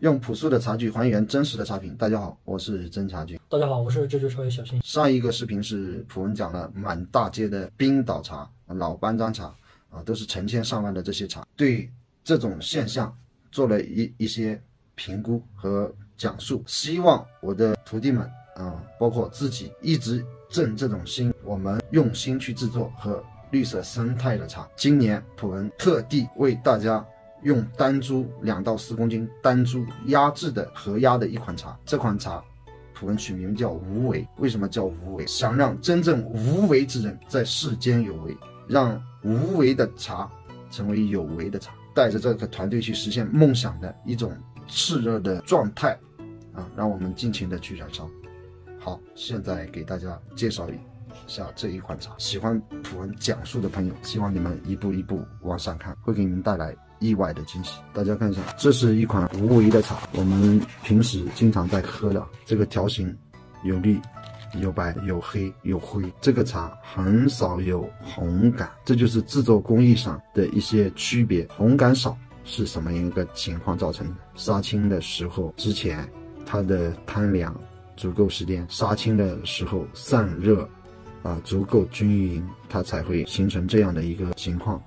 用朴素的茶具还原真实的茶品。大家好，我是真茶具。大家好，我是知识超越小新。上一个视频是普文讲了满大街的冰岛茶、老班章茶都是成千上万的这些茶，对这种现象做了一些评估和讲述，希望我的徒弟们包括自己一直正这种心，我们用心去制作和绿色生态的茶。今年普文特地为大家用单株2到4公斤单株压制的合压的一款茶，这款茶普文取名叫无为。为什么叫无为？想让真正无为之人在世间有为，让无为的茶成为有为的茶，带着这个团队去实现梦想的一种炽热的状态让我们尽情的去燃烧。好，现在给大家介绍一下这一款茶。喜欢普文讲述的朋友，希望你们一步一步往上看，会给你们带来意外的惊喜。大家看一下，这是一款无为的茶，我们平时经常在喝的。这个条形有绿有白有黑有灰，这个茶很少有红感，这就是制作工艺上的一些区别。红感少是什么一个情况造成的？杀青的时候之前它的摊凉足够时间，杀青的时候散热足够均匀，它才会形成这样的一个情况。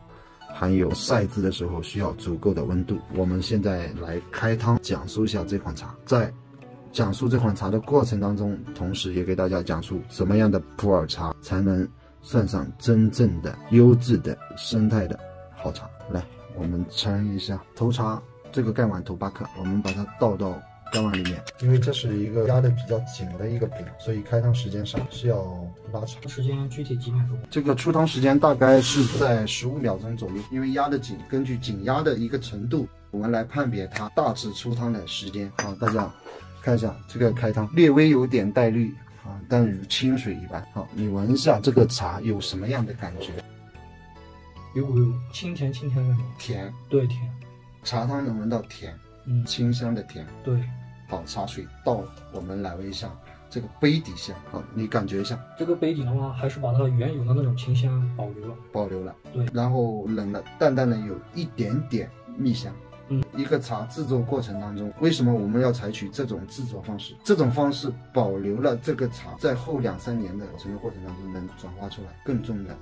还有晒制的时候需要足够的温度。我们现在来开汤讲述一下这款茶。在讲述这款茶的过程当中，同时也给大家讲述什么样的普洱茶才能算上真正的优质的生态的好茶。来，我们称一下头茶，这个盖碗头8克，我们把它倒到盖碗里面。因为这是一个压的比较紧的一个饼，所以开汤时间上是要拉长。时间具体几秒钟？这个出汤时间大概是在15秒钟左右，因为压的紧，根据紧压的一个程度，我们来判别它大致出汤的时间。好，大家看一下这个开汤，略微有点带绿但如清水一般。好，你闻一下这个茶有什么样的感觉？有清甜的那种。甜，对，甜。茶汤能闻到甜，清香的甜。对。好，茶水倒我们来闻一下这个杯底下。好，你感觉一下这个杯底的话，还是把它原有的那种清香保留了。对，然后冷了，淡淡的有一点点蜜香。一个茶制作过程当中，为什么我们要采取这种制作方式？这种方式保留了这个茶在后2-3年的保存的过程当中能转化出来更重的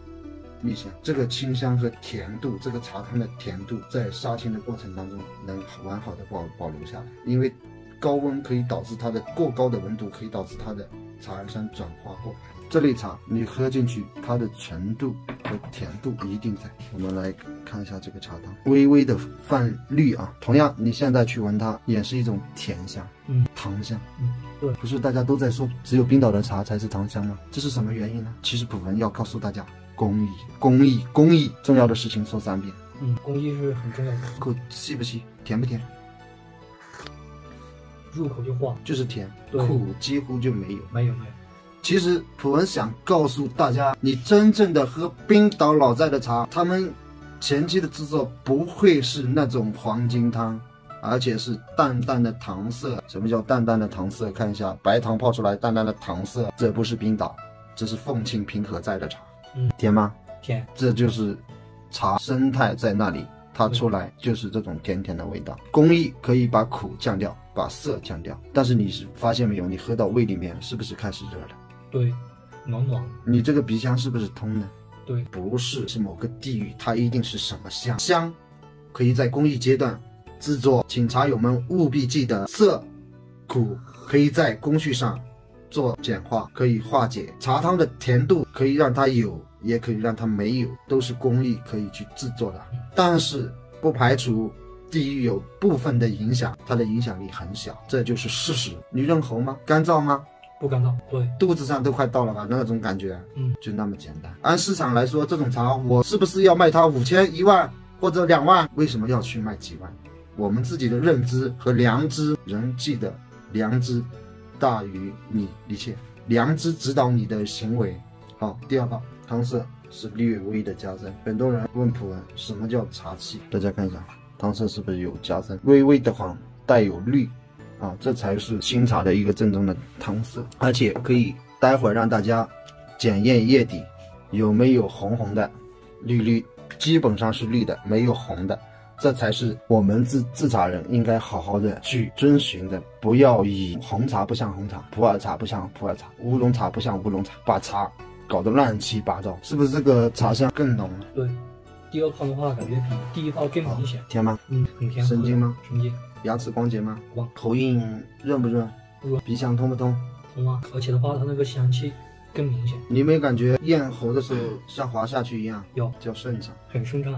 蜜香。这个清香和甜度，这个茶汤的甜度在杀青的过程当中能完好的保留下来。因为高温可以导致它的过高的温度可以导致它的茶氨酸转化过来。这类茶你喝进去，它的纯度和甜度一定在。我们来看一下这个茶汤，微微的泛绿同样你现在去闻它也是一种甜香，糖香。对，不是大家都在说只有冰岛的茶才是糖香吗？这是什么原因呢？其实普文要告诉大家，工艺重要的事情说3遍。工艺是很重要的。口细不细？甜不甜？入口就化，就是甜，苦几乎就没有。没有。其实普文想告诉大家，你真正的喝冰岛老寨的茶，他们前期的制作不会是那种黄金汤，而且是淡淡的糖色。什么叫淡淡的糖色？看一下白糖泡出来淡淡的糖色，这不是冰岛，这是凤庆平和寨的茶。甜吗？甜。这就是茶生态在那里，它出来就是这种甜甜的味道。工艺可以把苦降掉，把涩降掉，但是你是发现没有，你喝到胃里面是不是开始热了？对，暖。你这个鼻腔是不是通的？对，不是，是某个地域，它一定是什么香？香可以在工艺阶段制作，请茶友们务必记得，涩苦可以在工序上做简化，可以化解。茶汤的甜度可以让它有，也可以让它没有，都是工艺可以去制作的。但是不排除地域有部分的影响，它的影响力很小，这就是事实。你认喉吗？干燥吗？不干燥。对，肚子上都快到了吧，那种感觉。就那么简单。按市场来说，这种茶我是不是要卖它5000、1万或者2万？为什么要去卖几万？我们自己的认知和良知，人记得良知大于你一切，良知指导你的行为。好，第2道汤色是略微的加深。很多人问普文什么叫茶气，大家看一下汤色是不是有加深，微微的黄，带有绿这才是新茶的一个正宗的汤色。而且可以待会儿让大家检验液底有没有红红的绿，基本上是绿的，没有红的。这才是我们制茶人应该好好的去遵循的。不要以红茶不像红茶，普洱茶不像普洱茶，乌龙茶不像乌龙茶，把茶搞得乱七八糟，是不是这个茶香更浓了？对，第二泡的话感觉比第一泡更明显。甜吗？很甜。神经吗？神经。牙齿光洁吗？光。头晕润不润？润。鼻腔通不通？通啊，而且的话它那个香气更明显。你没感觉咽喉的时候像滑下去一样？有，叫顺畅，很顺畅。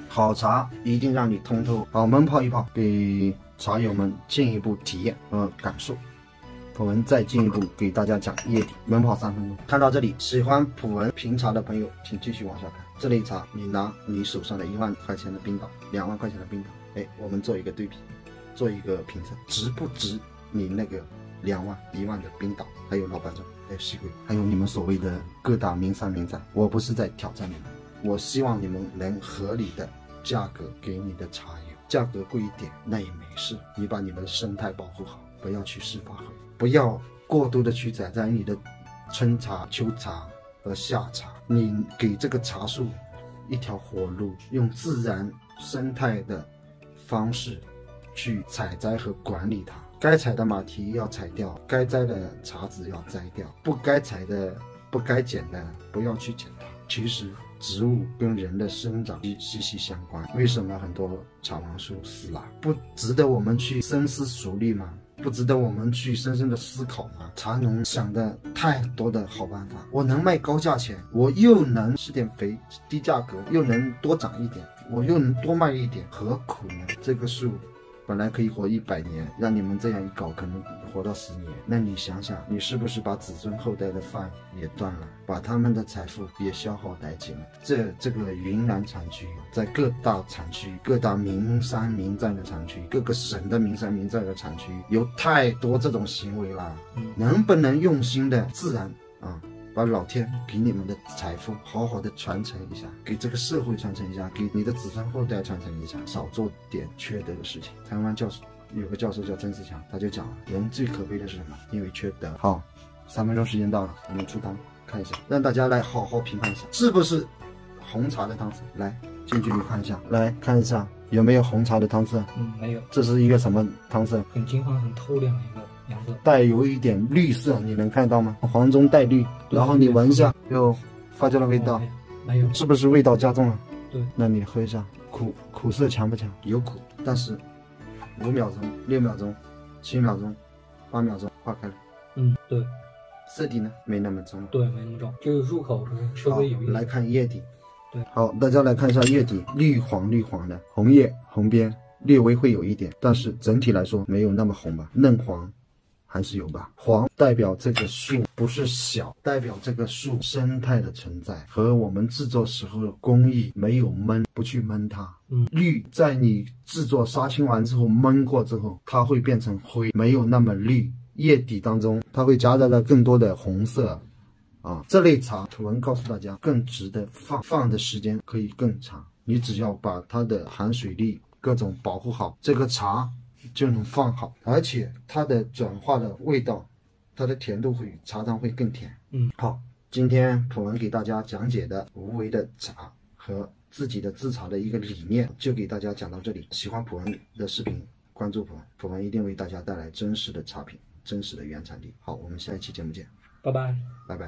好茶一定让你通透。好，焖泡一泡，给茶友们进一步体验和感受。普文再进一步给大家讲叶底，焖泡3分钟。看到这里，喜欢普文评茶的朋友，请继续往下看。这类茶，你拿你手上的1万块钱的冰岛，2万块钱的冰岛，哎，我们做一个对比，做一个评测，值不值你那个2万、1万的冰岛，还有老板庄，还有西桂，还有你们所谓的各大名山名寨。我不是在挑战你们，我希望你们能合理的价格给你的茶友，价格贵一点那也没事，你把你们的生态保护好，不要去施发挥，不要过多的去采摘你的春茶、秋茶和夏茶，你给这个茶树一条活路，用自然生态的方式去采摘和管理它。该采的马蹄要采掉，该摘的茶籽要摘掉，不该采的、不该剪的不要去剪它。其实植物跟人的生长息息相关，为什么很多茶王树死了？不值得我们去深思熟虑吗？不值得我们去深深的思考吗？茶农想的太多的好办法，我能卖高价钱，我又能施点肥低价格，又能多长一点，我又能多卖一点，何苦呢？这个树本来可以活100年，让你们这样一搞，可能活到10年。那你想想，你是不是把子孙后代的饭也断了，把他们的财富也消耗殆尽了？这个云南产区，在各大产区、各大名山名寨的产区、各个省的名山名寨的产区，有太多这种行为了。能不能用心的自然啊？把老天给你们的财富好好的传承一下，给这个社会传承一下，给你的子孙后代传承一下，少做点缺德的事情。台湾有个教授叫曾仕强，他就讲了，人最可悲的是什么？因为缺德。好，3分钟时间到了，我们出汤看一下，让大家来好好评判一下，是不是红茶的汤色。来，近距离看一下，来看一下有没有红茶的汤色。没有。这是一个什么汤色？很金黄、很透亮的一个颜色，带有一点绿色，你能看到吗？黄中带绿，然后你闻一下，有发酵的味道，没有，是不是味道加重了？对，那你喝一下，苦涩强不强？有苦，但是5秒钟、6秒钟、7秒钟、8秒钟化开了。对。色底呢？没那么重。对，没那么重，就是入口稍微有一点。来看叶底。对，好，大家来看一下叶底，绿黄的，红叶红边。略微会有一点，但是整体来说没有那么红吧，嫩黄还是有吧。黄代表这个树不是小，代表这个树生态的存在和我们制作时候的工艺没有闷，不去闷它。绿在你制作杀青完之后焖过之后，它会变成灰，没有那么绿。叶底当中它会夹杂了更多的红色啊，这类茶普文告诉大家更值得放的时间可以更长，你只要把它的含水率各种保护好，这个茶就能放好，而且它的转化的味道，它的甜度茶汤会更甜。好，今天普文给大家讲解的无为的茶和自己的制茶的一个理念，就给大家讲到这里。喜欢普文的视频，关注普文，普文一定为大家带来真实的茶品，真实的原产地。好，我们下一期节目见，拜拜，拜拜。